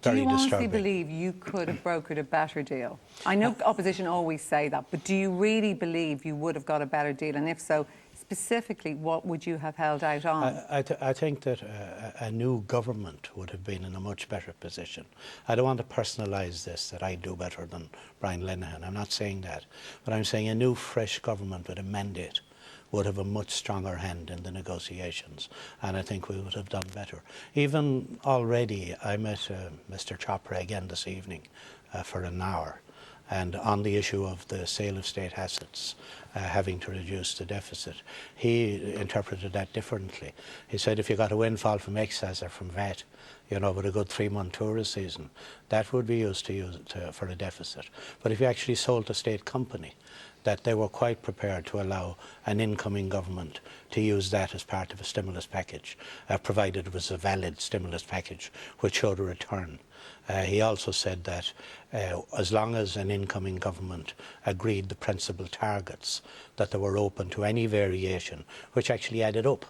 Do you honestly disturbing. believe you could have brokered a better deal? I know opposition always say that, but do you really believe you would have got a better deal? And if so, specifically, what would you have held out on? I think that a new government would have been in a much better position. I don't want to personalise this, that I do better than Brian Lenihan. I'm not saying that. But I'm saying a new, fresh government with a mandate would have a much stronger hand in the negotiations, and I think we would have done better. Even already, I met Mr. Chopra again this evening for an hour, and on the issue of the sale of state assets having to reduce the deficit, he interpreted that differently. He said if you got a windfall from excise or from VAT, you know, with a good 3-month tourist season, that would be used for a deficit. But if you actually sold a state company, that they were quite prepared to allow an incoming government to use that as part of a stimulus package, provided it was a valid stimulus package which showed a return. He also said that as long as an incoming government agreed the principal targets, that they were open to any variation, which actually added up.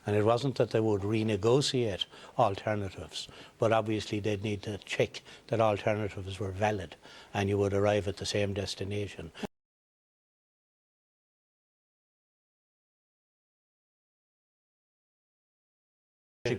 And it wasn't that they would renegotiate alternatives, but obviously they'd need to check that alternatives were valid and you would arrive at the same destination. The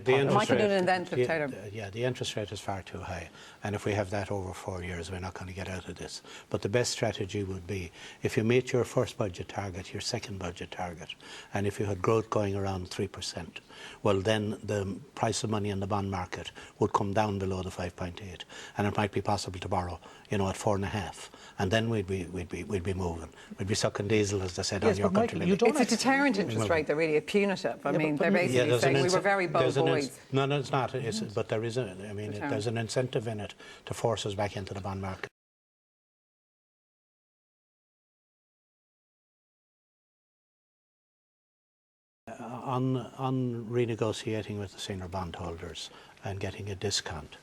interest rate is far too high, and if we have that over 4 years, we're not going to get out of this. But the best strategy would be if you meet your first budget target, your second budget target, and if you had growth going around 3%, well, then the price of money in the bond market would come down below the 5.8, and it might be possible to borrow, you know, at 4.5, and then we'd be moving. We'd be sucking diesel, as they said, on your country limit. It's a deterrent interest rate. They're really punitive. I mean, they're basically saying we were very bold boys. No, it's not. But there is there's an incentive in it to force us back into the bond market. On renegotiating with the senior bondholders and getting a discount,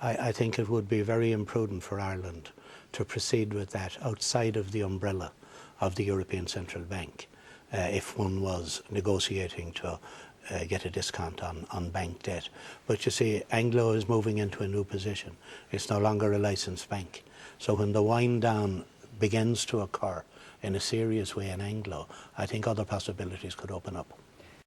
I think it would be very imprudent for Ireland to proceed with that outside of the umbrella of the European Central Bank if one was negotiating to get a discount on bank debt. But you see, Anglo is moving into a new position. It's no longer a licensed bank. So when the wind down begins to occur in a serious way in Anglo, I think other possibilities could open up.